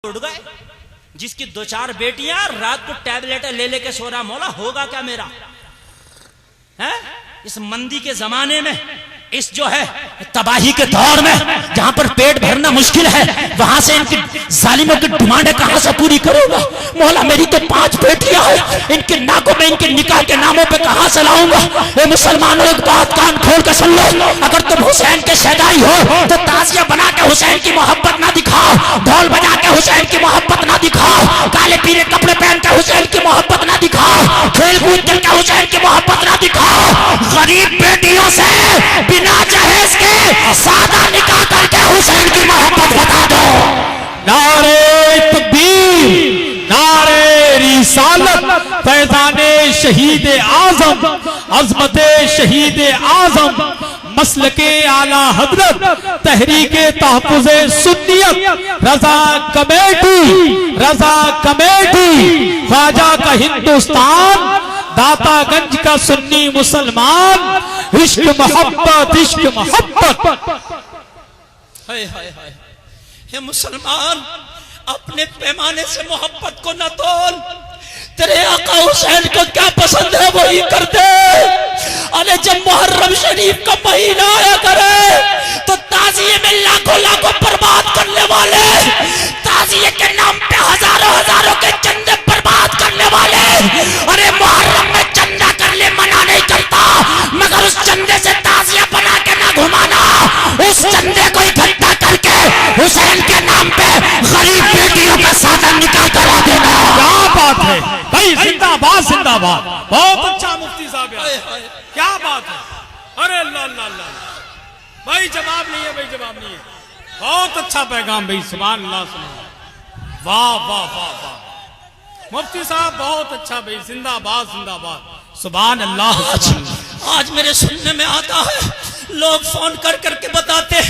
उड़ गए। जिसकी 2-4 बेटियां रात को टैबलेट ले लेके सो रहा, मौला होगा क्या मेरा है? इस मंदी के जमाने में, इस जो है तबाही के दौर में, जहां पर पेट भरना मुश्किल है, वहां से इनकी जालिमों की डिमांडें कहां से पूरी करूंगा? मौला मेरी तो 5 बेटियां हैं, इनके नाकों में इनके निकाह के नामों पे कहां से लाऊंगा? ए मुसलमानों, एक बात कान खोल कर सुन लो, अगर तुम हुसैन के शहदाई हो तो ताजिया बना के हुसैन की मोहब्बत ना दिखाओ, ढोल बजा के हुसैन की मोहब्बत ना दिखाओ, काले पीले कपड़े पहन के हुसैन की मोहब्बत ना दिखाओ, खेल कूद करके हुसैन की मोहब्बत ना दिखाओ। गरीब बेटियों से बिना जहेज के सादा निकाह करके हुसैन की मोहब्बत बता दो। नारे तकबीर, नारे रिसालत, फैज़ाने शहीद आज़म, अज़मते शहीद आज़म, मसलके आला हजरत, तहरीके तहफ़्फ़ुज़े सुन्नियत, रज़ा कमेटी, ख्वाजा का हिंदुस्तान, दातागंज का सुन्नी मुसलमान, इश्क मोहब्बत, इश्क मोहब्बत। हाय हाय हाय, हे मुसलमान, अपने पैमाने से मोहब्बत को न तोल। तेरे आका हुसैन को क्या पसंद है वही कर दे। अरे जब मुहर्रम शरीफ का महीना आया करे तो ताजिए में लाखों लाखों बर्बाद करने वाले, ताजिए के नाम पे हजारों हजारों के चंदे बर्बाद करने वाले, अरे मुहर्रम में चंदा कर ले मना नहीं करता, मगर उस चंदे से ताजिया बना के ना घुमाना, उस चंदे को इकट्ठा करके हुसैन के नाम पे गरीब बेटियों का साधन निकाल करा देना। क्या बात है भाई, जिंदाबाद जिंदाबाद, बहुत अच्छा मुफ्ती साहब, क्या बात है। अरे अल्लाह अल्लाह अल्लाह भाई, जवाब नहीं है भाई, जवाब नहीं है। बहुत अच्छा पैगाम भाई, सुभान अल्लाह, वाह वाह वाह वाह मुफ्ती साहब, बहुत अच्छा भाई, जिंदाबाद जिंदाबाद, सुभान अल्लाह। आज मेरे सुनने में आता है, लोग फोन कर करके बताते,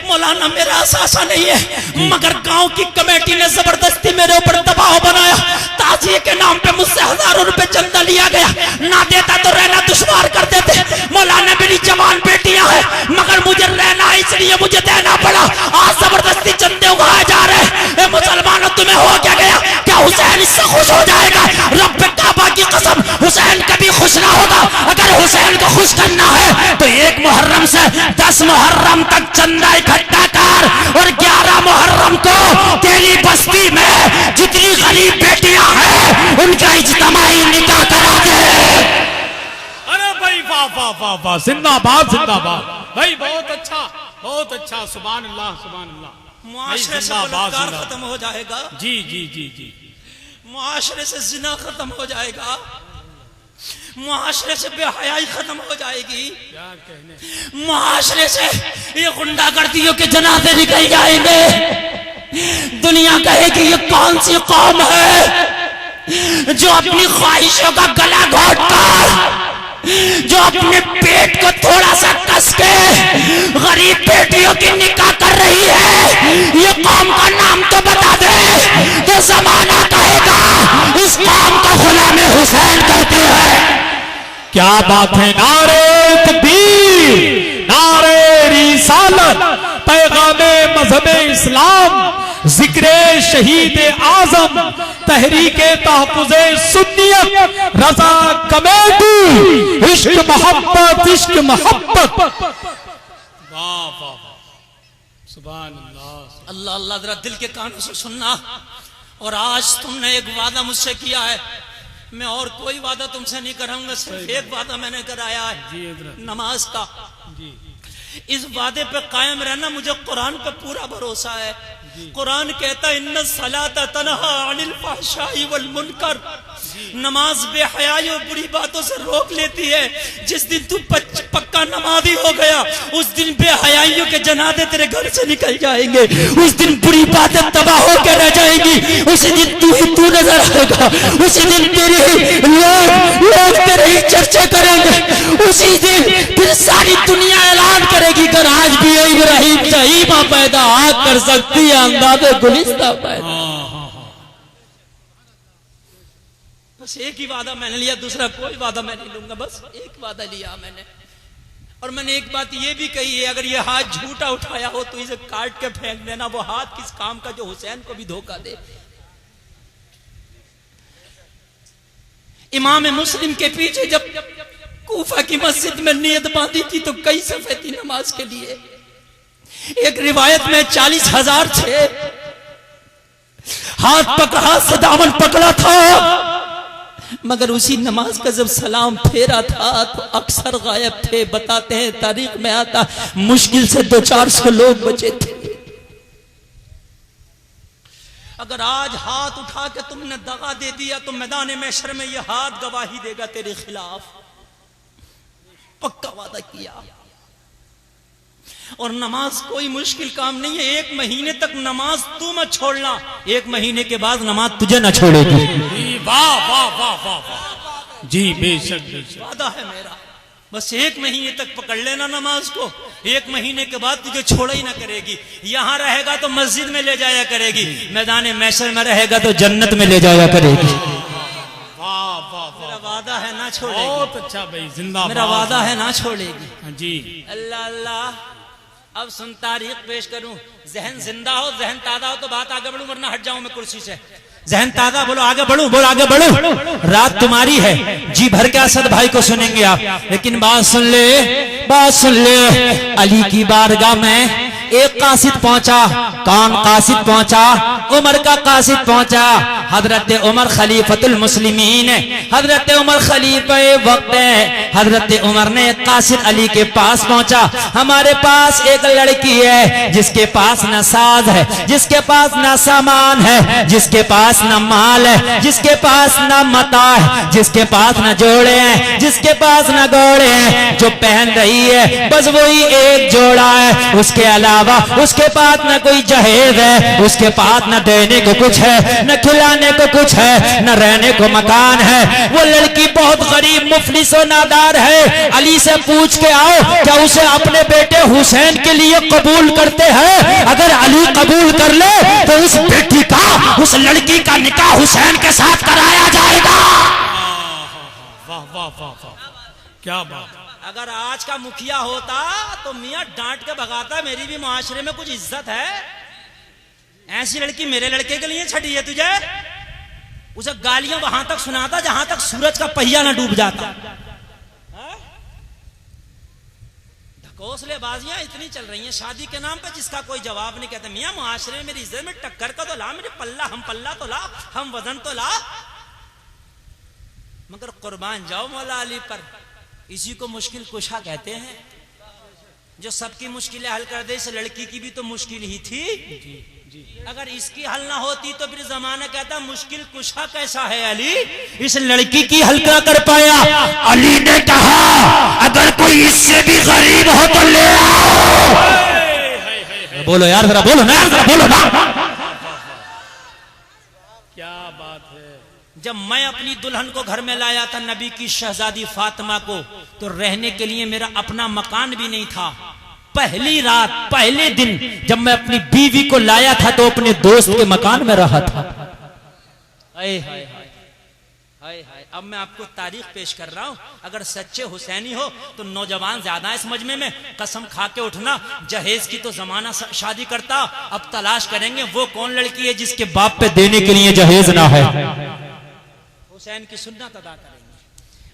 मौलाना मेरा असासा नहीं है, मगर गांव की कमेटी ने जबरदस्ती मेरे ऊपर दबाव बनाया, ताजिए के नाम पे मुझसे हजारों रुपए चंदा लिया गया, ना देता तो रहना दुश्वार कर देते। मौलाना मेरी जवान बेटियां हैं, मगर मुझे रहना इसलिए मुझे देना पड़ा। आज जबरदस्ती चंदे उगाए जा रहे। मुसलमानों, तुम्हें हो क्या गया? क्या हुसैन इससे खुश हो जाएगा? रब काबा की कसम, हुसैन कभी खुश ना होगा। अगर हुसैन को खुश करना है तो 1 मुहर्रम से 10 मुहर्रम तक चंदा इकट्ठा कर, और 11 मुहर्रम को तेरी बस्ती में जितनी गरीब बेटियां हैं उनका इज्तिमाई निकाह करा दे। अरे भाई वाह वाह वाह वाह, जिंदाबाद जिंदाबाद भाई, बहुत अच्छा बहुत अच्छा, सुभान अल्लाह सुभान अल्लाह। मुआशरे से बलात्कार खत्म हो जाएगा। जी जी जी जी, मुआशरे से जिना खत्म हो जाएगा, मुआशरे से बेहयाई खत्म हो जाएगी, क्या कहने, मुआशरे से ये गुंडागर्दियों के जनाजे निकल जाएंगे। दुनिया कहेगी ये कौन सी कौम है जो अपनी ख्वाहिशों का गला घोट कर, जो अपने पेट को थोड़ा सा कस के गरीब बेटियों की निकाह कर रही है। ये कौम का नाम तो बता दे, तो जमाना कहेगा इस कौम को गुलाम हुसैन कहते हैं। क्या बात है। नारे तकबीर, नारे रिसालत, पैगामे मजहबे इस्लाम, जिक्रे शहीद आजम, तहरीके तहफ़्फ़ुज़े सुन्नियत, रज़ा कमेटी, इश्क मोहब्बत, इश्क मोहब्बत। वाह वाह, सुभान अल्लाह अल्लाह अल्लाह। जरा दिल के कानों से सुनना। और आज तुमने एक वादा मुझसे किया है, मैं और कोई वादा तुमसे नहीं कराऊंगा, सिर्फ एक वादा मैंने कराया है, नमाज का। इस वादे पे कायम रहना। मुझे कुरान पे पूरा भरोसा है। कुरान कहता है इन्ना सलाता तनहा अनिल फहशाई वल मुनकर, नमाज बेहयाई और बुरी बातों से रोक लेती है। जिस दिन तू पक्का नमाजी हो गया, उस दिन बेहयाइयों के जनाजे तेरे घर से निकल जाएंगे, उस दिन बुरी बातें तबाह होकर रह जाएंगी, उसी दिन तू ही तू नजर आएगा, उसी दिन तेरे लोग तेरे ही चर्चा करेंगे, उसी दिन फिर सारी दुनिया ऐलान करेगी कि आज भी इब्राहिम सहीमा पैदा कर सकती है, अंदाज़े गुलिस्ता पैदा। बस एक ही वादा मैंने लिया, दूसरा कोई वादा मैं नहीं लूंगा, बस एक वादा लिया मैंने। और मैंने एक बात ये भी कही है, अगर ये हाथ झूठा उठाया हो तो इसे काट के फेंक देना। वो हाथ किस काम का जो हुसैन को भी धोखा दे। इमाम मुस्लिम के पीछे जब कूफा की मस्जिद में नियत बांधी थी तो कई सफे थी नमाज के लिए। एक रिवायत में 40,000 थे। हाथ से दामन पकड़ा था, मगर उसी नमाज का जब सलाम फेरा था तो अक्सर गायब थे। बताते हैं तारीख में आता मुश्किल से 200-400 लोग बचे थे। अगर आज हाथ उठा के तुमने दगा दे दिया तो मैदान महशर में यह हाथ गवाही देगा तेरे खिलाफ। पक्का वादा किया। और नमाज कोई मुश्किल काम नहीं है। 1 महीने तक नमाज तू मत छोड़ना, 1 महीने के बाद नमाज तुझे ना छोड़ेगी। वाह वाह वाह वाह वाह जी, बेशक बेशक वादा है मेरा। बस 1 महीने तक पकड़ लेना नमाज को, 1 महीने के बाद तुझे छोड़ा ही ना करेगी। यहां रहेगा तो मस्जिद में ले जाया करेगी, मैदान महशर में रहेगा तो जन्नत में ले जाया करेगी। वाह वाह, मेरा वादा है ना छोड़ेगी। बहुत अच्छा भाई, जिंदाबाद। मेरा वादा है ना छोड़ेगी जी। अल्लाह अल्लाह। अब सुन, तारीख पेश करूं। जहन जिंदा हो, जहन ताजा हो तो बात आगे बढ़ूं, वरना हट जाऊं मैं कुर्सी से। जहन ताजा, बोलो आगे बढ़ूं, बोलो आगे बढ़ूं। रात तुम्हारी है, जी भर के असद भाई को सुनेंगे आप, लेकिन बात सुन ले, बात सुन ले। अली की बारगाह में एक कासिद पहुंचा। कौन कासिद पहुंचा? उमर का कासिद पहुंचा। हजरत उमर खलीफतुल मुस्लिमीन, हजरत उमर खलीफा वक्त है। हजरत उमर ने कासिद अली के पास पहुंचा। हमारे पास एक लड़की है जिसके पास न साज है, जिसके पास न सामान है, जिसके पास न माल है, जिसके पास न मता है, जिसके पास न जोड़े हैं, जिसके पास न घोड़े हैं, जो पहन रही है बस वही एक जोड़ा है। उसके अलावा उसके पास न कोई जहेज है, उसके पास न देने को कुछ है, न खिलाने को कुछ है, न रहने को मकान है। वो लड़की बहुत गरीब मुफलिस और नादार है। अली से पूछ के आओ क्या उसे अपने बेटे हुसैन के लिए कबूल करते हैं? अगर अली कबूल कर ले तो उस बेटी का, उस लड़की का निकाह हुसैन के साथ कराया जाएगा। वाह वाह वाह वाह, क्या बात। अगर आज का मुखिया होता तो मियां डांट के भगाता, मेरी भी मुआशरे में कुछ इज्जत है। ऐसी लड़की मेरे लड़के के लिए छठी है तुझे? उसे गालियां वहां तक सुनाता जहां तक सूरज का पहिया ना डूब जाता। ढकोसलेबाजियां इतनी चल रही हैं शादी के नाम पे जिसका कोई जवाब नहीं। कहते मियां मुआशरे में मेरी इज्जत में टक्कर का तो ला, मेरे पल्ला तो ला, हम वजन तो ला। मगर कुर्बान जाओ मौला अली पर। इसी को मुश्किल कुशा कहते हैं, जो सबकी मुश्किलें हल कर दे। इस लड़की की भी तो मुश्किल ही थी। अगर इसकी हल ना होती तो फिर जमाना कहता मुश्किल कुशा कैसा है अली, इस लड़की की हल क्या कर पाया। अली ने कहा अगर कोई इससे भी गरीब हो तो ले आओ। बोलो यार जरा, बोलो ना, जरा बोलो ना। क्या बात है। जब मैं अपनी दुल्हन को घर में लाया था, नबी की शहजादी फातिमा को, तो रहने के लिए मेरा अपना मकान भी नहीं था। पहली रात, पहले दिन जब मैं अपनी बीवी को लाया था तो अपने दोस्त के मकान में रहा था। हाय हाय हाय हाय हाय। अब मैं आपको तारीख पेश कर रहा हूं। अगर सच्चे हुसैनी हो तो नौजवान ज्यादा है इस मजमे में, कसम खा के उठना। जहेज की तो जमाना शादी करता। अब तलाश करेंगे वो कौन लड़की है जिसके बाप पे देने के लिए जहेज ना है। हुसैन की सुन्नत अदा करेंगे।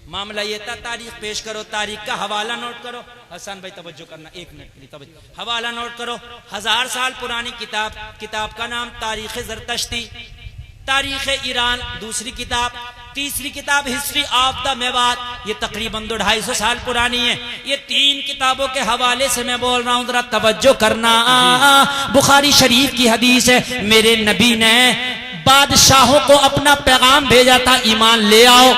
मामला ये था, तारीख पेश करो, तारीख का हवाला नोट करो। हसन भाई तवज्जो करना, 1 मिनट तवज्जो। हवाला नोट करो। 1000 साल पुरानी किताब का नाम तारीख ज़रतश्ती, तारीख ईरान दूसरी किताब, तीसरी किताब हिस्ट्री ऑफ द मेवात, ये तकरीबन 250 साल पुरानी है। ये 3 किताबों के हवाले से मैं बोल रहा हूं, जरा तवज्जो करना। बुखारी शरीफ की हदीस है, मेरे नबी ने बादशाहों को अपना पैगाम भेजा था, ईमान ले आओ,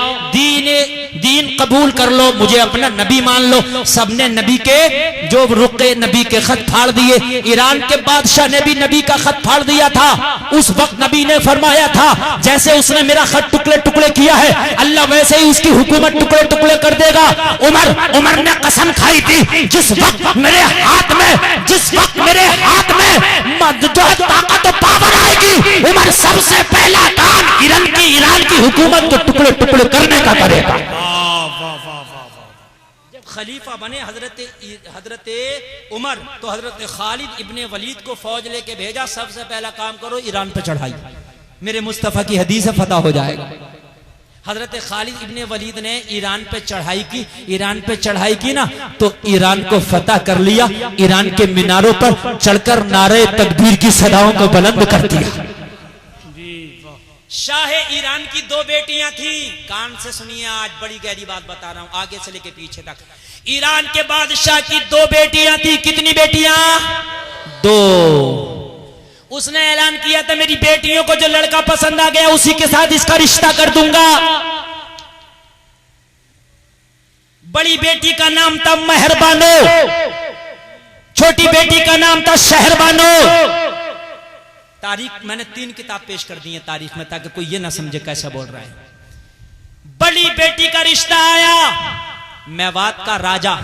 दीन कबूल कर लो, मुझे अपना नबी मान लो। सबने नबी के जो रुके नबी के खत फाड़ दिए। ईरान के बादशाह ने भी नबी का खत फाड़ दिया था। उस वक्त नबी ने फरमाया था जैसे उसने मेरा खत टुकड़े टुकड़े किया है, अल्लाह वैसे ही उसकी हुकूमत टुकड़े टुकड़े कर देगा। उमर ने कसम खाई थी, जिस वक्त मेरे हाथ में ताकत पावर आएगी, उमर सबसे पहला काम ईरान की हुकूमत को टुकड़े टुकड़े करने का करेगा। खलीफा बने हजरत उमर, तो हजरत खालिद इब्ने वलीद को फौज लेके भेजा, सबसे पहला काम करो ईरान पे चढ़ाई, मेरे मुस्तफ़ा की हदीस फतह हो जाएगा। हजरत खालिद इब्ने वलीद ने ईरान पे चढ़ाई की, ईरान पे चढ़ाई की ना तो ईरान को फतह कर लिया। ईरान के मीनारों पर चढ़कर नारे तकबीर की सदाओं को बुलंद कर दिया। शाह ईरान की दो बेटियां थी, कान से सुनिए, आज बड़ी गहरी बात बता रहा हूं, आगे से लेके पीछे तक। ईरान के बादशाह की दो बेटियां थी। कितनी बेटियां? दो। उसने ऐलान किया था मेरी बेटियों को जो लड़का पसंद आ गया उसी के साथ इसका रिश्ता कर दूंगा। बड़ी बेटी का नाम था मेहरबानो, छोटी बेटी का नाम था शहरबानो। तारीख मैंने 3 किताब पेश कर दी है तारीख में, ताकि कोई ये ना समझे कैसा बोल रहा है। बड़ी बेटी का रिश्ता आया, मेवात का राजा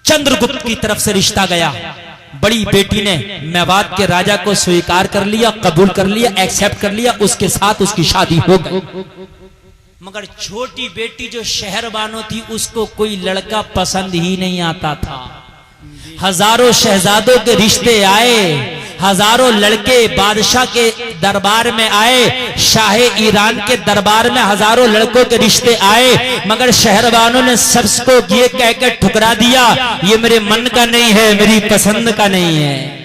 चंद्रगुप्त की तरफ से रिश्ता गया। बड़ी बेटी ने मेवात के राजा को स्वीकार कर लिया, कबूल कर लिया, एक्सेप्ट कर लिया, उसके साथ उसकी शादी हो गई। मगर छोटी बेटी जो शहरबानो थी उसको कोई लड़का पसंद ही नहीं आता था। हजारों शहजादों के रिश्ते आए, हजारों लड़के बादशाह के दरबार में आए, शाह ईरान के दरबार में हजारों लड़कों के रिश्ते आए, मगर शहरबानों ने सबको ये कहकर ठुकरा दिया, ये मेरे मन का नहीं है, मेरी पसंद का नहीं है।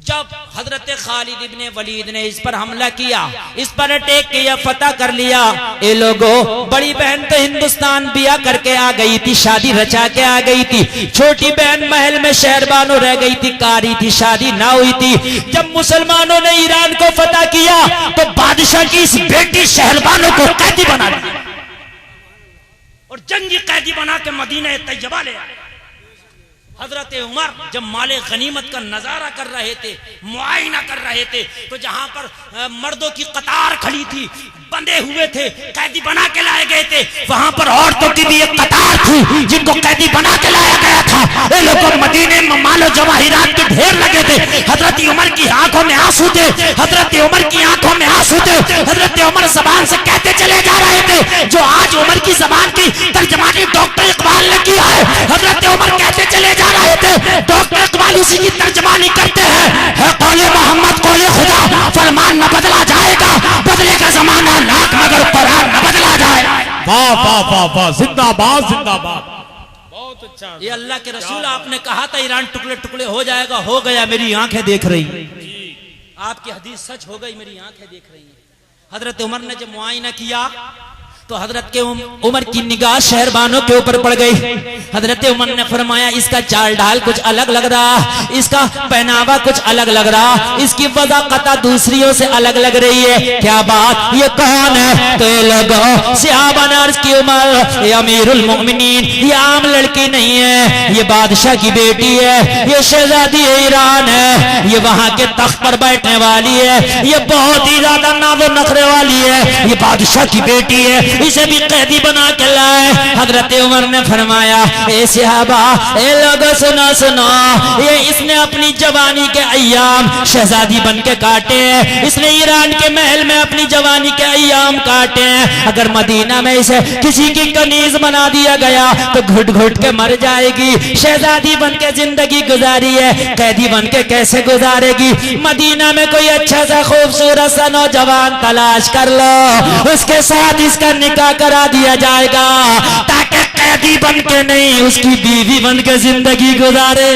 जब हजरत खालिद इब्ने वलीद ने इस पर हमला किया, इस पर अटैक किया, फतह कर लिया, ये लोगों बड़ी बहन तो हिंदुस्तान बिया करके आ गई थी, शादी रचा के आ गई थी। छोटी बहन महल में शहरबानो रह गई थी, कारी थी, शादी ना हुई थी। जब मुसलमानों ने ईरान को फतह किया तो बादशाह की इस बेटी शहरबानो को कैदी बना दिया और जंगी कैदी बना के मदीना तैयबा ले आए। हजरत उमर जब माले गनीमत का नजारा कर रहे थे, मुआयना कर रहे थे, तो जहां पर मर्दों की कतार खड़ी थी, बंधे हुए थे, कैदी बना के लाए गए थे, वहां पर औरतों की भी एक कतार थी जिनको कैदी बना के लाया गया था। ये लोगों मदीने में मालो जवाहिरात के ढेर लगे थे। हजरत उमर की आंखों में आंसू थे, हजरत उमर की आंखों में आंसू थे। हजरत उमर जबान से कहते चले जा रहे थे जो आज उमर की जबान की तर्जमानी डॉक्टर इकबाल ने किया है। हजरत उमर कहते चले जा रहे थे, डॉक्टर इकबाल उसी की तर्जमानी करते हैं, कौले मोहम्मद कौले खुदा, फरमान न बदला जाएगा, बदले का जमाना लाख मगर कुरान न बदला जाए। वाह वाह वाह वाह, जिंदाबाद जिंदाबाद, बहुत अच्छा। ये अल्लाह के रसूल, आपने कहा था ईरान टुकड़े टुकड़े हो जाएगा, हो गया, मेरी आंखें देख रही, आपकी हदीस सच हो गई, मेरी आंखें देख रही हैं। हजरत उमर ने जब मुआयना किया तो हजरत के उमर की निगाह शहरबानों के ऊपर पड़ गई। हजरत उमर ने फरमाया इसका चाल ढाल कुछ अलग लग रहा, इसका पहनावा कुछ अलग लग रहा, इसकी वज़ाक़त दूसरियों से अलग लग रही है, क्या बात, ये कौन है? तो ये लोगों सहाबा ने अर्ज़ की, उमर ये अमीरुल मोमिनीन, ये आम लड़की नहीं है, ये बादशाह की बेटी है, ये शहजादी ईरान है, ये वहां के तख्त पर बैठने वाली है, ये बहुत ही ज्यादा नाज़ो नखरे वाली है, ये बादशाह की बेटी है, इसे भी कैदी बना के लाए। हजरत उमर ने फरमाया, ए सहाबा, ए लोगों सुनो सुनो, ये इसने अपनी जवानी के अय्याम शहजादी बन के काटे हैं, इसने ईरान के महल में अपनी जवानी के अय्याम काटे हैं। अगर मदीना में इसे किसी की कनीज बना दिया गया तो घुट घुट के मर जाएगी। शहजादी बन के जिंदगी गुजारी है, कैदी बन के कैसे गुजारेगी? मदीना में कोई अच्छा सा खूबसूरत सा नौजवान तलाश कर लो, उसके साथ इसका निकाह करा दिया जाएगा, ताकि कैदी बन के नहीं उसकी बीवी बन के जिंदगी गुजारे।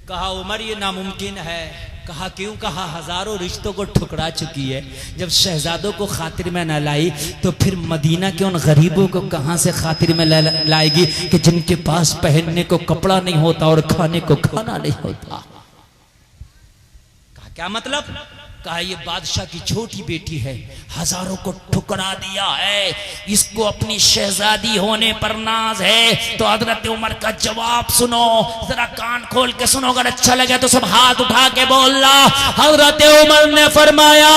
कहा उमर ये नामुमकिन है। कहा क्यों? कहा हजारों रिश्तों को ठुकरा चुकी है, जब शहजादों को खातिर में न लाई तो फिर मदीना के उन गरीबों को कहां से खातिर में लाएगी कि जिनके पास पहनने को कपड़ा नहीं होता और खाने को खाना नहीं होता। कहा क्या मतलब? कहा ये बादशाह की छोटी बेटी है, हजारों को ठुकरा दिया है, इसको अपनी शहजादी होने पर नाज है। तो हजरत उमर का जवाब सुनो, जरा कान खोल के सुनो, अगर अच्छा लगे तो सब हाथ उठा के बोलना। हजरत उमर ने फरमाया,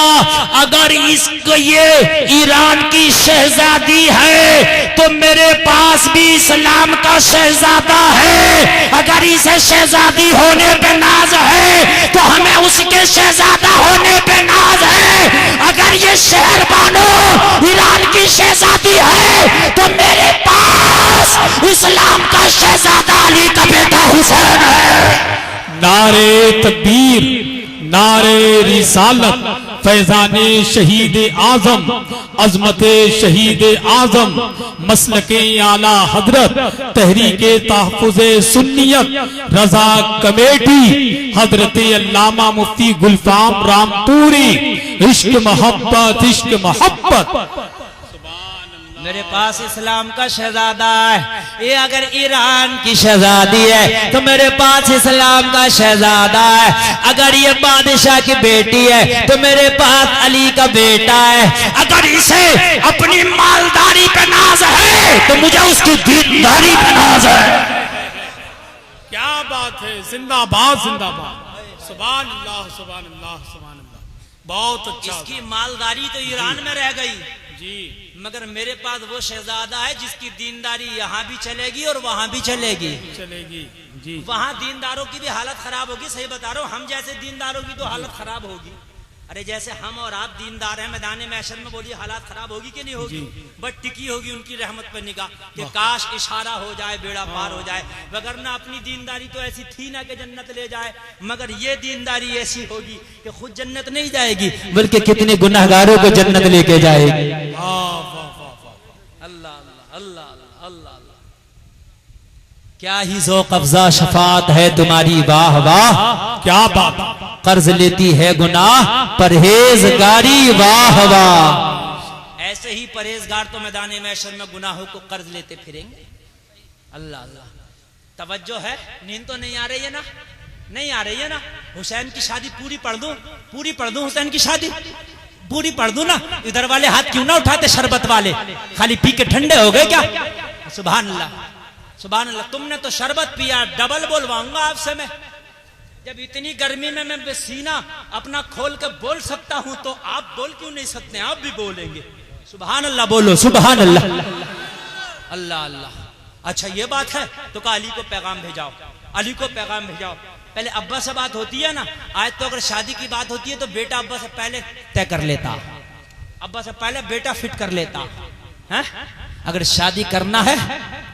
अगर इसको ये ईरान की शहजादी है तो मेरे पास भी इस्लाम का शहजादा है। अगर इसे शहजादी होने पे नाज है तो हमें उसके शहजादा होने पे नाज है। अगर ये शहरबानो ईरान की शहजादी तकबीर, नारे रिसालत, फैजाने शहीद आजम, अजमत शहीद आजम, मसलके आला हजरत, तहरीके तहफ़्फ़ुज़े सुन्नियत, रजा कमेटी, हजरत अल्लामा मुफ्ती गुलफाम रामपुरी, इश्क मोहब्बत, इश्क मोहब्बत। मेरे पास इस्लाम का शहजादा है, ये अगर ईरान की शहजादी है तो मेरे पास इस्लाम का शहजादा है। अगर ये बादशाह की बेटी है तो मेरे पास अली का बेटा है। अगर इसे अपनी मालदारी पे नाज है तो मुझे उसकी दीनदारी पे नाज है। क्या बात है, जिंदाबाद जिंदाबाद, सुभान अल्लाह सुभान अल्लाह सुभान अल्लाह। बहुत अच्छा। इसकी मालदारी तो ईरान में रह गई जी, मगर मेरे पास वो शहजादा है जिसकी दीनदारी यहाँ भी चलेगी और वहां भी चलेगी। जी। वहां दीनदारों की भी हालत खराब होगी, सही बता रहा हूँ। हम जैसे दीनदारों की तो हालत खराब होगी। अरे जैसे हम और आप दीनदार हैं मैदान महशर में, बोलिए हालात खराब होगी कि नहीं होगी? बट टिकी होगी उनकी रहमत पर निगाह कि काश इशारा हो जाए, बेड़ा पार हो जाए। वगरना अपनी दीनदारी तो ऐसी थी ना कि जन्नत ले जाए, मगर ये दीनदारी ऐसी होगी कि खुद जन्नत नहीं जाएगी बल्कि कितने गुनाहगारों को जन्नत लेके जाएगी। अल्लाह अल्लाह अल्लाह, क्या ही ज़ौक़ अफ़ज़ा शफ़ात है तुम्हारी, वाह वाह क्या बात। कर्ज लेती है गुनाह परहेजगारी, वाह वाह। ऐसे ही परहेजगार तो मैदान महशर में गुनाहों को कर्ज लेते फिरेंगे। अल्लाह अल्लाह, तवज्जो है? नींद तो नहीं आ रही है ना? नहीं आ रही है ना? हुसैन की शादी पूरी पढ़ दूं, पूरी पढ़ दूं हुसैन की शादी पूरी पढ़ दूं ना? इधर वाले हाथ क्यों ना उठाते शरबत वाले, खाली पी के ठंडे हो गए क्या? सुभान अल्लाह सुभान अल्लाह। तुमने तो शरबत पिया, डबल बोलवाऊंगा आपसे मैं। जब इतनी गर्मी में मैं सीना अपना खोल के बोल सकता हूं तो आप बोल क्यों नहीं सकते? आप भी बोलेंगे। सुभान अल्लाह बोलो, सुभान अल्लाह अल्लाह अल्लाह। अच्छा ये बात है तो कहा अली को पैगाम भेजाओ, अली को पैगाम भेजाओ। पहले अब्बा से बात होती है ना, आज तो अगर शादी की बात होती है तो बेटा अब्बा से पहले तय कर लेता, अब्बा से पहले बेटा फिट कर लेता है। अगर शादी करना है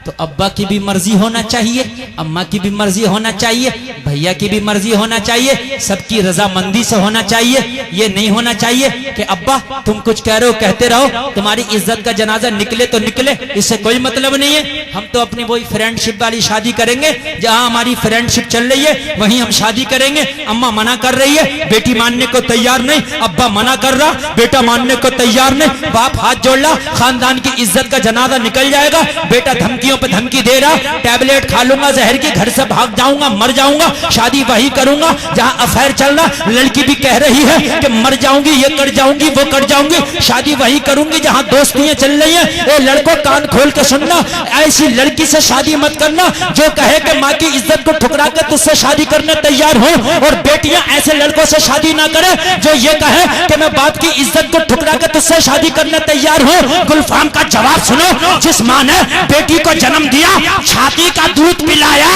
तो अब्बा की भी मर्जी होना चाहिए, अम्मा की भी मर्जी होना चाहिए, भैया की भी मर्जी होना चाहिए, सबकी रजामंदी से होना चाहिए। ये नहीं होना चाहिए कि अब्बा तुम कुछ कह रहे हो कहते रहो, तुम्हारी इज्जत का जनाजा निकले तो निकले, इससे कोई मतलब नहीं है। हम तो अपनी वही फ्रेंडशिप वाली शादी करेंगे, जहां हमारी फ्रेंडशिप चल रही है वहीं हम शादी करेंगे। अम्मा मना कर रही है, बेटी मानने को तैयार नहीं, अब्बा मना कर रहा, बेटा मानने को तैयार नहीं, बाप हाथ जोड़ रहा, खानदान की इज्जत का जनाजा निकल जाएगा। बेटा धमकियों पे धमकी दे रहा, टैबलेट खा लूंगा जहर की, घर से भाग जाऊंगा, मर जाऊंगा, शादी वही करूंगा जहां अफेयर चल रहा। लड़की भी कह रही है कि मर जाऊंगी, ये कर जाऊंगी, वो कर जाऊंगी, शादी वही करूंगी जहां दोस्तियां चल रही हैं। ए लड़कों कान खोल के सुनना, ऐसी लड़की से शादी मत करना जो कहे कि माँ की इज्जत को ठुकरा कर तुझसे शादी करने तैयार हो, और बेटियां ऐसे लड़कों से शादी ना करे जो ये कहे कि मैं बाप की इज्जत को ठुकरा कर तुझसे शादी करने तैयार हो। गुलफाम का जवाब सुनो, जिस माँ ने बेटी को जन्म दिया, छाती का दूध पिलाया,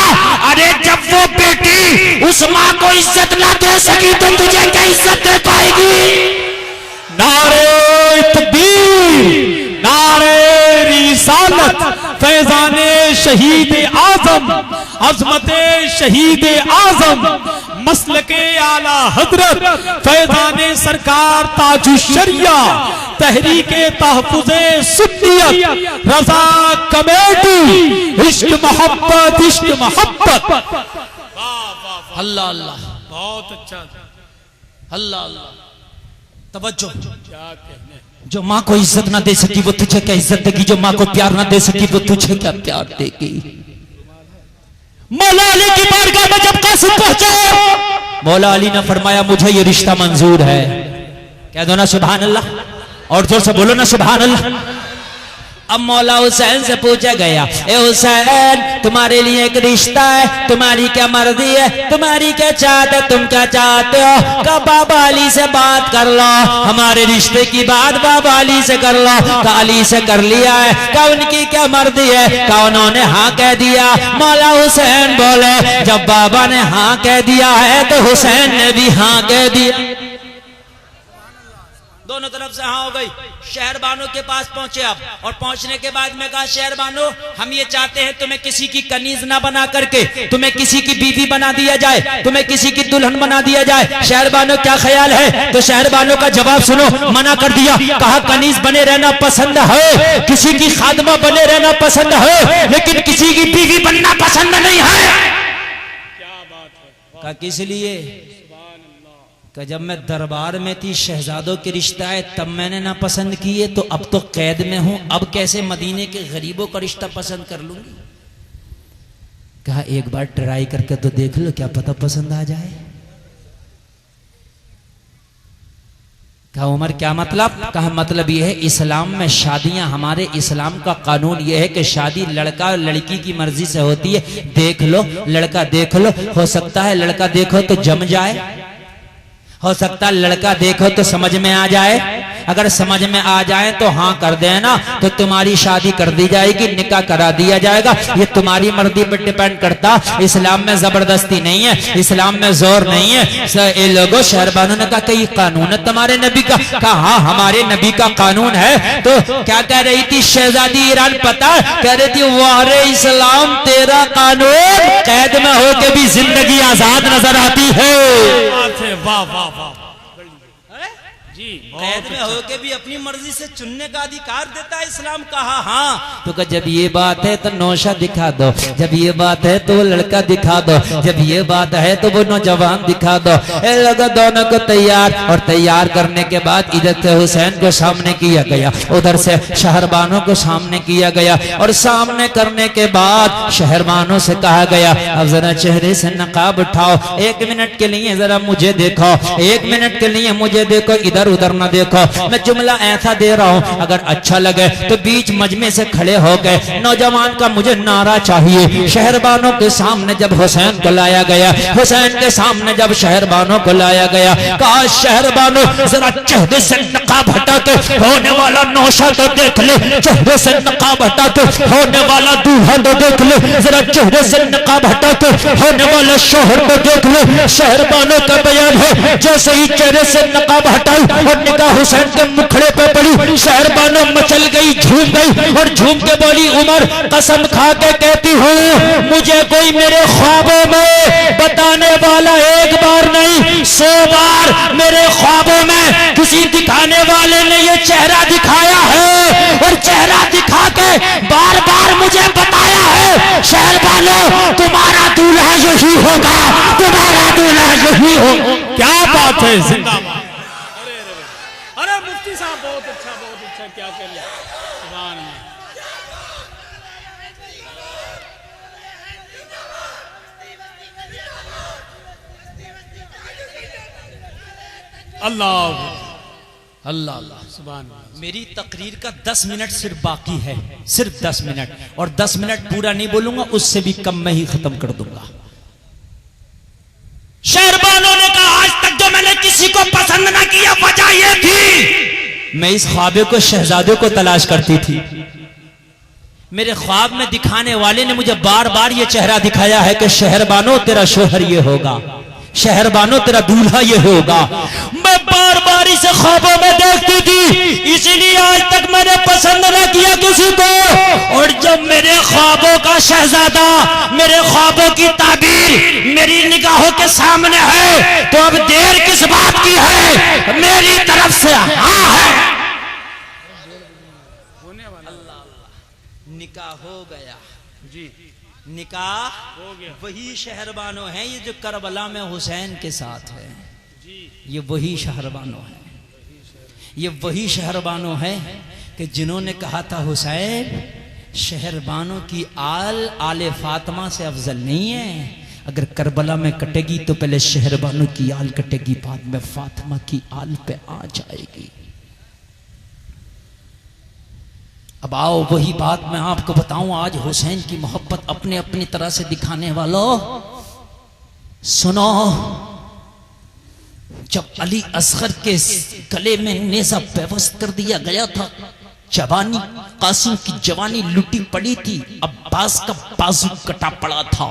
अरे जब वो बेटी उस माँ को इज्जत ना दे सकी तो तुझे क्या इज्जत दे पाएगी? नारे तकबीर, नारे रिसालत, फैजाने शहीद आजम, अजमते शहीद आजम, मसलके आला हजरत, फैजाने सरकार ताजुशरिया, तहरीके तहफ़्फ़ुज़े सुन्नियत, रजा कमेटी, इश्क मोहब्बत, इश्क मोहब्बत। अल्लाह अल्लाह, बहुत अच्छा, अल्लाह अल्लाह। तवज्जो, क्या कहने। जो माँ को इज्जत ना दे सकी वो तुझे क्या इज्जत देगी? जो माँ को प्यार ना दे सकी वो तुझे क्या प्यार देगी? मौला अली की बारगाह में जब कासिम पहुंचे, मौला अली ने फरमाया मुझे ये रिश्ता मंजूर है। कह दो ना सुभान अल्लाह, और जोर से बोलो ना सुभान अल्लाह। अब मौला हुसैन से पूछा गया, ए हुसैन तुम्हारे लिए एक रिश्ता है, तुम्हारी क्या मर्जी है, तुम्हारी क्या चाहत है, तुम क्या चाहते हो? का बाबा अली से बात कर लो, हमारे रिश्ते की बात बाबा अली से कर लो। का अली से कर लिया है, का उनकी क्या मर्जी है? का उन्होंने हाँ कह दिया। मौला हुसैन बोले जब बाबा ने हाँ कह दिया है तो हुसैन ने भी हाँ कह दिया। दोनों तरफ से हाँ हो गई। शहरबानों के पास पहुंचे अब, और पहुंचने के बाद में कहा शहरबानों हम ये चाहते हैं तुम्हें किसी की कनीज ना बना करके तुम्हें किसी की बीवी बना दिया जाए, तुम्हें किसी की दुल्हन बना दिया जाए। शहरबानों क्या ख्याल है? तो शहरबानों का जवाब सुनो, मना कर दिया। कहा कनीज बने रहना पसंद है, किसी की खादमा बने रहना पसंद है, लेकिन किसी की बीवी बनना पसंद नहीं है। क्या बात है। कहा किस लिए? कि जब मैं दरबार में थी शहजादों के रिश्ता है तब मैंने ना पसंद किए, तो अब तो कैद में हूं, अब कैसे मदीने के गरीबों का रिश्ता पसंद कर लूंगी। कहा एक बार ट्राई करके तो देख लो, क्या पता पसंद आ जाए। कहा उमर क्या मतलब? कहा मतलब यह है इस्लाम में शादियां, हमारे इस्लाम का कानून यह है कि शादी लड़का और लड़की की मर्जी से होती है। देख लो लड़का, देख लो, हो सकता है लड़का देखो तो जम जाए, हो सकता है लड़का देखो तो समझ में आ जाए, अगर समझ में आ जाए तो हाँ कर देना, तो तुम्हारी शादी कर दी जाएगी, निकाह करा दिया जाएगा। ये तुम्हारी मर्जी पर डिपेंड करता, इस्लाम में जबरदस्ती नहीं है, इस्लाम में जोर नहीं है। ये लोगों शहरबानों ने कहा कि ये कानून है तुम्हारे नबी का? कहा हाँ हमारे नबी का कानून है। तो क्या कह रही थी शहजादी ईरान? पता कह रही थी वाह इस्लाम तेरा कानून, कैद में होके भी जिंदगी आजाद नजर आती है। वाह वाह वाह जी, कैद में होके भी अपनी मर्जी से चुनने का अधिकार देता है इस्लाम। कहा हाँ। तो जब ये बात है तो नौशा दिखा दो, जब ये बात है तो वो लड़का दिखा दो, जब ये बात है तो वो नौजवान दिखा दो। लगा दोनों को तैयार, और तैयार करने के बाद इधर से हुसैन को सामने किया गया, उधर से शहरबानों को सामने किया गया, और सामने करने के बाद शहरबानों से कहा गया अब जरा चेहरे से नकाब उठाओ, 1 मिनट के लिए जरा मुझे देखो, 1 मिनट के लिए मुझे देखो, इधर उधर ना देखो। मैं जुमला ऐसा दे रहा हूं, अगर अच्छा लगे तो बीच मजमे से खड़े हो गए। नौजवान का मुझे नारा चाहिए। शहरबानों के सामने जब हुसैन को लाया गया, हुसैन के सामने जब शहरबानों को लाया गया, कहा शहरबानों जरा चेहरे से नकाब हटा के होने वाला नौशा तो देख ले, चेहरे से नकाब हटा के होने वाला दूल्हा तो देख ले, जरा चेहरे से नकाब हटा के होने वाला शोहर को देख ले। शहरबानों का बयान है, जैसे ही चेहरे से नकाब हटाई और निगाह हुसैन के मुखड़े पे पड़ी, शहरबानों मचल गई, झूम गई, और झूम के बोली उमर कसम खा के कहती हूँ मुझे कोई मेरे ख्वाबों में बताने वाला एक बार नहीं 100 बार मेरे ख्वाबों में किसी दिखाने वाले ने ये चेहरा दिखाया है, और चेहरा दिखा के बार बार मुझे बताया है शहरबानों तुम्हारा दूल्हा यही होगा, तुम्हारा दूल्हा यही होगा। क्या बात है, जिंदाबाद। अरे मुफ्ती साहब बहुत अच्छा, क्या कर लिया। सुभान अल्लाह अल्लाह अल्लाह। सुभान। मेरी तकरीर का 10 मिनट सिर्फ बाकी है, सिर्फ 10 मिनट, और 10 मिनट पूरा नहीं बोलूंगा, उससे भी कम में ही खत्म कर दूंगा। शहरबानों ने कहा आज तक जो मैंने किसी को पसंद ना किया वजह ये थी मैं इस ख्वाबे को शहजादों को तलाश करती थी। मेरे ख्वाब में दिखाने वाले ने मुझे बार बार ये चेहरा दिखाया है कि शहरबानों तेरा शोहर ये होगा, शहरबानों तेरा दूल्हा ये होगा। मैं बार बार इसे ख्वाबों में देखती थी, इसलिए आज तक मैंने पसंद न किया किसी को। और जब मेरे ख्वाबों का शहजादा, मेरे ख्वाबों की ताबीर मेरी निगाहों के सामने है, तो अब देर किस बात की है? मेरी तरफ से हाँ है। निकाह हो गया जी, निकाह हो गया। वही शहरबानों हैं ये जो करबला में हुसैन के साथ है, जी, ये वही शहरबानों हैं, ये वही शहरबानों हैं कि जिन्होंने कहा था हुसैन शहरबानों की आले फातिमा से अफजल नहीं है, अगर करबला में कटेगी तो पहले शहरबानों की आल कटेगी, बाद में फातिमा की आल पे आ जाएगी। अब आओ वही बात मैं आपको बताऊं, आज हुसैन की मोहब्बत अपने अपनी तरह से दिखाने वालों सुनो। जब अली असगर के गले में नेज़ा बेबस कर दिया गया था, जवानी कासिम की जवानी लुटी पड़ी थी, अब्बास का बाजू कटा पड़ा था,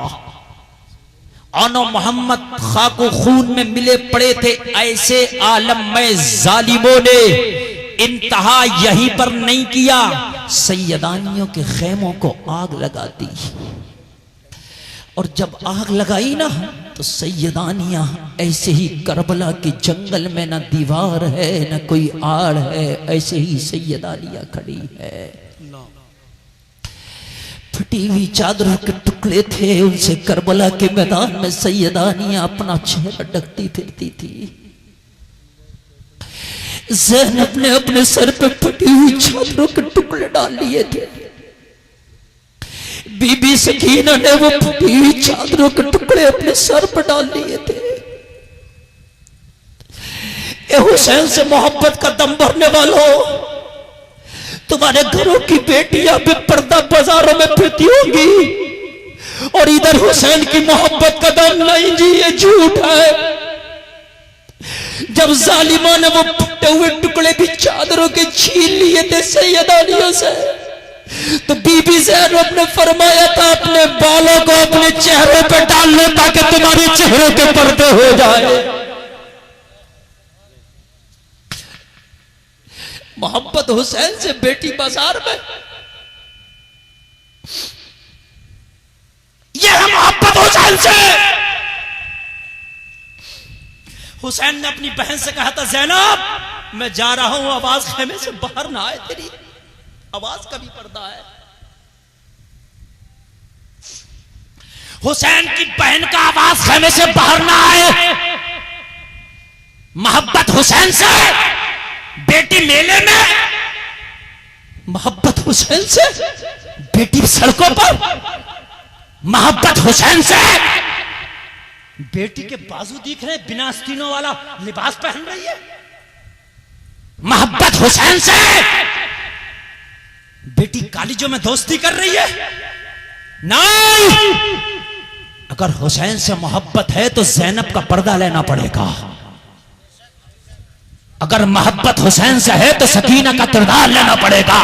आनो मोहम्मद खाको खून में मिले पड़े थे, ऐसे आलम में जालिमों ने इंतहा यहीं पर नहीं किया, सैयदानियों के खेमों को आग लगा दी। और जब आग लगाई ना तो सैयदानियां ऐसे ही करबला के जंगल में ना दीवार है ना कोई आड़ है, ऐसे ही सैयदानियां खड़ी है। फटी हुई चादरों के टुकड़े थे, उनसे करबला के मैदान में सैयदानियां अपना चेहरा ढकती फिरती थी। ज़ैनब ने अपने सर पे फटी हुई चादरों के टुकड़े डाल लिए थे। बीबी सकीना ने वो फटी हुई चादरों के टुकड़े अपने सर पर डाल लिए थे। ए हुसैन से मोहब्बत का दम भरने वालों, तुम्हारे घरों की बेटियां बेपर्दा बाजारों में फिरती होंगी और इधर हुसैन की मोहब्बत का दम नहीं जी, ये झूठ है। जब जालिमा ने वो फटे हुए टुकड़े भी चादरों के छीन लिए थे सैयदानियों से, तो बीबी ज़ैनब ने फरमाया था अपने बालों को अपने चेहरे पे डाल लो ताकि तुम्हारे चेहरे के पर्दे हो जाए। मोहब्बत हुसैन से बेटी बाजार में, यह है मोहब्बत हुसैन से। हुसैन ने अपनी बहन से कहा था, ज़ैनब मैं जा रहा हूं, आवाज खेमे से बाहर ना आए, तेरी आवाज का भी पर्दा है। हुसैन की बहन का आवाज खेमे से बाहर ना आए। मोहब्बत हुसैन से बेटी मेले में, मोहब्बत हुसैन से बेटी सड़कों पर, मोहब्बत हुसैन से बेटी के बाजू दिख रहे, बिना आस्तीनों वाला लिबास पहन रही है। मोहब्बत हुसैन से बेटी कॉलेजों में दोस्ती कर रही है। नहीं, अगर हुसैन से मोहब्बत है तो ज़ैनब का पर्दा लेना पड़ेगा। अगर मोहब्बत हुसैन से है तो सकीना का किरदार लेना पड़ेगा।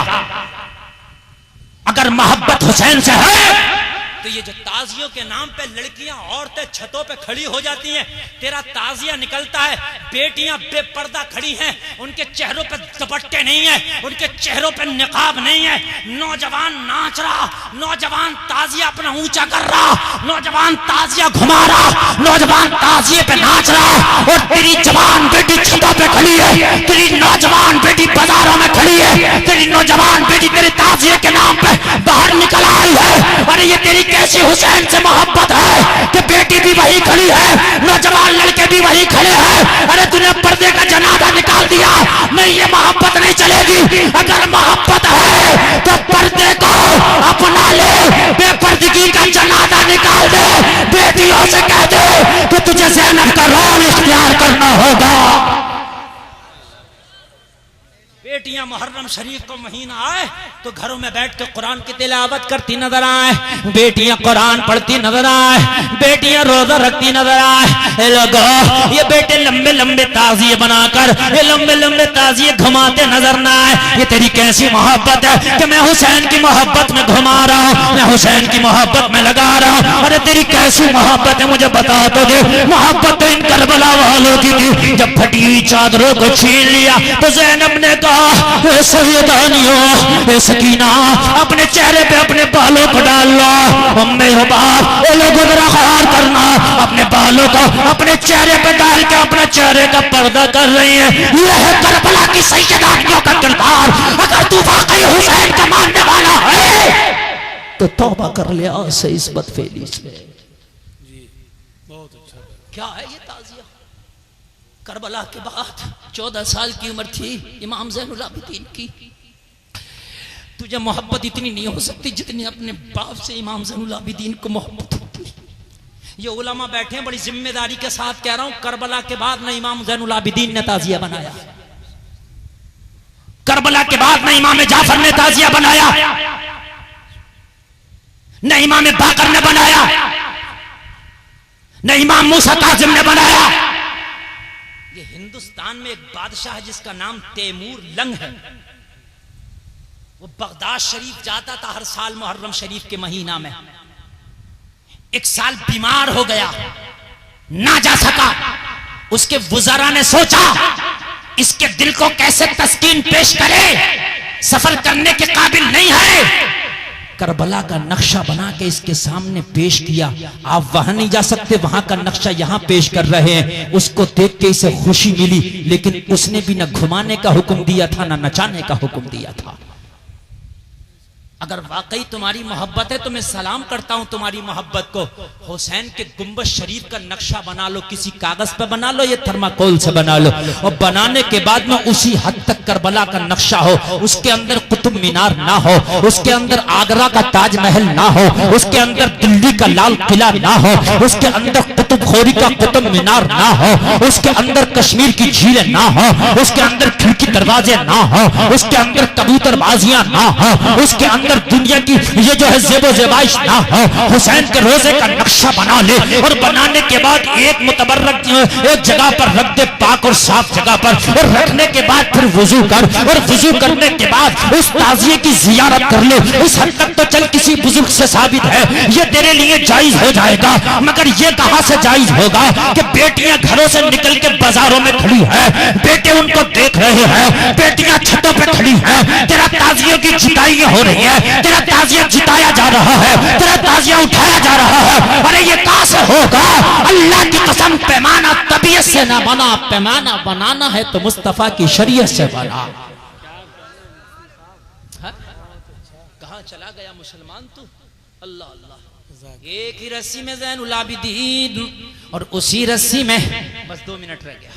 अगर मोहब्बत हुसैन से है तो ये जो ताजियों के नाम पे लड़कियां औरतें छतों पे खड़ी हो जाती हैं, तेरा ताजिया निकलता है, बेटियां बेपर्दा खड़ी हैं, उनके चेहरों पे दुपट्टे नहीं है, उनके चेहरों पे निकाब नहीं है, नौजवान नाच रहा, नौजवान ताजिया अपना ऊंचा कर रहा, नौजवान ताजिया घुमा रहा, नौजवान ताजिए पे नाच रहा, और तेरी जवान बेटी छतों पे खड़ी है, तेरी नौजवान बेटी बाजारों में खड़ी है, तेरी नौजवान बेटी तेरे ताजिए के नाम पे बाहर निकल आई है। अरे ये तेरी कैसी हुसैन से मोहब्बत है कि बेटी भी वही खड़ी है, नौजवान लड़के भी वही खड़े हैं। अरे तूने पर्दे का जनाजा निकाल दिया, नहीं ये मोहब्बत नहीं चलेगी। अगर मोहब्बत है तो पर्दे को अपना ले, बेपर्दगी का जनाजा निकाल दे, बेटियों से कह दे कि तुझे ज़ैनब का रोल इख्तियार करना होगा। बेटियां मुहर्रम शरीफ को महीना आए तो घरों में बैठ के कुरान की तिलावत करती नजर आए, बेटियां कुरान पढ़ती नजर आए, बेटियां रोजा रखती नजर आए। लोगों, ये बेटे लंबे लंबे ताजिए बनाकर ये लंबे लंबे ताजिए घुमाते नजर ना आए। ये तेरी कैसी मोहब्बत है कि मैं हुसैन की मोहब्बत में घुमा रहा हूँ, मैं हुसैन की मोहब्बत में लगा रहा हूँ। अरे तेरी कैसी मोहब्बत है मुझे बता तो दे। मोहब्बत तो इन करबला वालों की थी। जब फटी हुई चादरों को छीन लिया तो ज़ैनब ने कहा, सैयदानियों, सकीना अपने चेहरे पे अपने बालों को डाल लो। मेरे बाप वो लोग जरा ख्याल करना, अपने बालों को अपने चेहरे पे डाल के अपने चेहरे का पर्दा कर रही है। यह है करबला की सैयदानियों का किरदार। अगर तू वाकई हुसैन का मानने वाला है तो तौबा कर ले से इस बदफेली से। बहुत अच्छा। क्या है ये ताजिया? करबला के बाद 14 साल की उम्र थी इमाम ज़ैनुल आबिदीन की। तुझे मोहब्बत इतनी नहीं हो सकती जितनी अपने बाप से इमाम ज़ैनुल आबिदीन को मोहब्बत होती। ये उलमा बैठे हैं, बड़ी जिम्मेदारी के साथ कह रहा हूं, करबला के बाद न इमाम ज़ैनुल आबिदीन ने ताजिया बनाया, करबला के बाद न इमाम जाफर ने ताजिया बनाया, न इमाम बाकर ने बनाया, न इमाम मूसा काजिम ने बनाया। ये हिंदुस्तान में एक बादशाह है जिसका नाम तैमूर लंग है। वो बगदाद शरीफ जाता था हर साल मुहर्रम शरीफ के महीना में। 1 साल बीमार हो गया, ना जा सका। उसके वुज़रा ने सोचा इसके दिल को कैसे तस्कीन पेश करे, सफर करने के काबिल नहीं है। करबला का नक्शा बना के इसके सामने पेश किया। आप वहां नहीं जा सकते, वहां का नक्शा यहां पेश कर रहे हैं। उसको देख के इसे खुशी मिली, लेकिन उसने भी न घुमाने का हुक्म दिया था, न नचाने का हुक्म दिया था। अगर वाकई तुम्हारी मोहब्बत है तो मैं सलाम करता हूं तुम्हारी मोहब्बत को। हुसैन के गुंबद शरीफ का नक्शा बना लो, किसी कागज पे बना लो या थर्माकोल से बना लो, और बनाने के बाद में उसी हद तक करबला का नक्शा हो। उसके अंदर कुतुब मीनार ना हो, उसके अंदर आगरा का ताजमहल ना हो, उसके अंदर दिल्ली का लाल किला ना हो, उसके अंदर कुतुब खोरी का कुतुब मीनार ना हो, उसके अंदर कश्मीर की झीलें ना हो, उसके अंदर खिड़की दरवाजे ना हो, उसके अंदर कबूतरबाजियां ना हो, उसके अंदर दुनिया की ये जो है ज़ेबो ज़ेबाइश ना हो। हुसैन के रोजे का नक्शा बना ले, और बनाने के बाद एक मुतबर्रक एक जगह पर रख दे, पाक और साफ जगह पर, और रखने के बाद फिर वुजू कर, और वुजू करने के बाद उस ताजिए की जियारत कर ले। इस हद तक तो चल किसी बुजुर्ग से साबित है, ये तेरे लिए जायज हो जाएगा। मगर ये कहां से जायज होगा कि बेटियां घरों से निकल के बाजारों में खड़ी है, बेटे उनको देख रहे हैं, बेटियां छतों पर खड़ी है, तेरा ताजियों की जुताइयां हो रही है, तेरा ताजिया जिताया जा रहा है, तेरा ताजिया उठाया जा रहा है। अरे ये कहां से होगा? अल्लाह की कसम, पैमाना तबीयत से ना बना, पैमाना बनाना है तो मुस्तफा की शरीयत से बना। कहां चला गया मुसलमान तू? अल्लाह अल्लाह। एक ही रस्सी में ज़ैनुल आबिदीन, और उसी रस्सी में, बस 2 मिनट रह गया,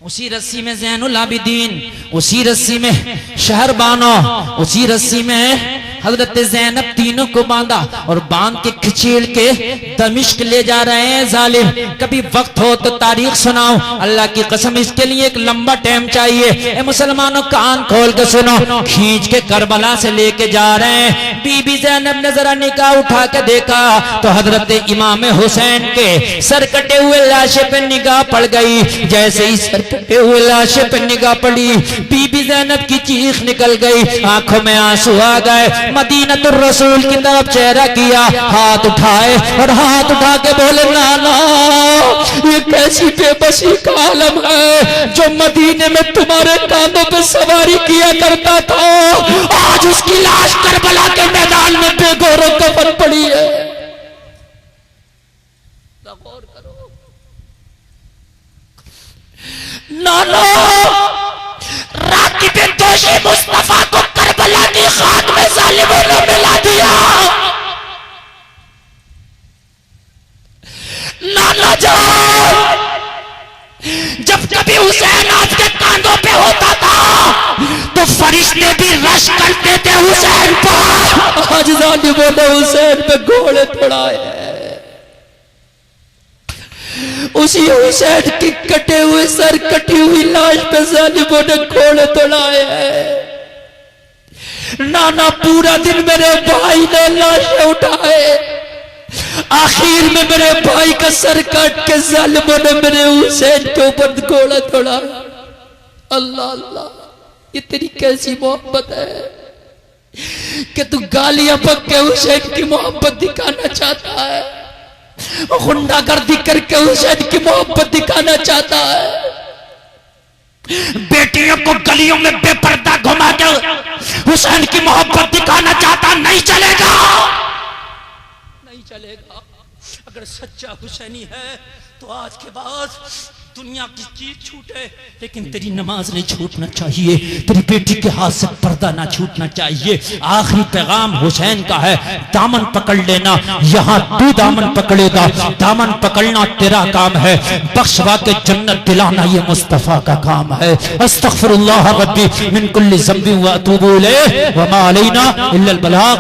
उसी रस्सी में ज़ैनुल आबिदीन, उसी रस्सी में शहरबानो, उसी रस्सी में हजरत ज़ैनब तीनों को बांधा, और बांध के खिचेड़ के दमिश्क ले जा रहे हैं जालिम। कभी वक्त हो तो तारीख सुनाओ, अल्लाह की कसम इसके लिए एक लंबा टाइम चाहिए। ए मुसलमानों, कान खोल के सुनो। खींच के करबला से लेके जा रहे हैं। बीबी ज़ैनब ने जरा निगाह उठा के देखा तो हजरत इमाम हुसैन के सर कटे हुए लाशे पे निगाह पड़ गई। जैसे ही सर कटे हुए लाशे पे निगाह पड़ी, बीबी ज़ैनब की चीख निकल गई, आंखों में आंसू आ गए। मदीनतुर रसूल की तरफ चेहरा किया, हाथ उठाए और हाथ उठा के बोले, नाना ये कैसी बेबसी का आलम है जो मदीने में तुम्हारे कांधों पे सवारी किया करता था, आज उसकी लाश करबला के मैदान में बेगौर कफन पड़ी है। गौर करो नाना, राकिब दोषी मुस्तफा को करबला की खाक में जालिमों ने मिला दिया। नाना जान, जब कभी हुसैन आपके कांधों पे होता था तो फरिश्ते भी रश करते थे हुसैन पर। आज जालिमों ने हुसैन पे घोड़े चढ़ाए, उसी हुसैन की कटे हुए सर, कटी हुई लाश पे जालिमों ने घोड़े तोड़ाए हैं। नाना, पूरा दिन मेरे भाई ने लाशें उठाए, आखिर में मेरे भाई का सर काट के जालिमों ने मेरे हुसैन के ऊपर घोड़ा तोड़ा। अल्लाह अल्लाह, ये तेरी कैसी मोहब्बत है कि तू गालियां पक के हुसैन की मोहब्बत दिखाना चाहता है, गुंडागर्दी करके हुसैन की मोहब्बत दिखाना चाहता है, बेटियों को गलियों में बेपर्दा घुमा के हुसैन की मोहब्बत दिखाना चाहता। नहीं चलेगा, नहीं चलेगा। अगर सच्चा हुसैनी है तो आज के बाद दुनिया की चीज छूटे, लेकिन तेरी नमाज नहीं छूटना चाहिए, तेरी बेटी के हाथ से पर्दा ना छूटना चाहिए। आखिरी पैगाम हुसैन का है, दामन पकड़ लेना। यहाँ तू दामन पकड़ेगा, दामन पकड़ना तेरा काम है, बख्शवा के जन्नत दिलाना ये मुस्तफा का काम है। अस्तगफिरुल्लाह रब्बी मिन कुल्ली ज़ंबि व अतूबु इलैहि व मा अलैना इल्लल बलाग।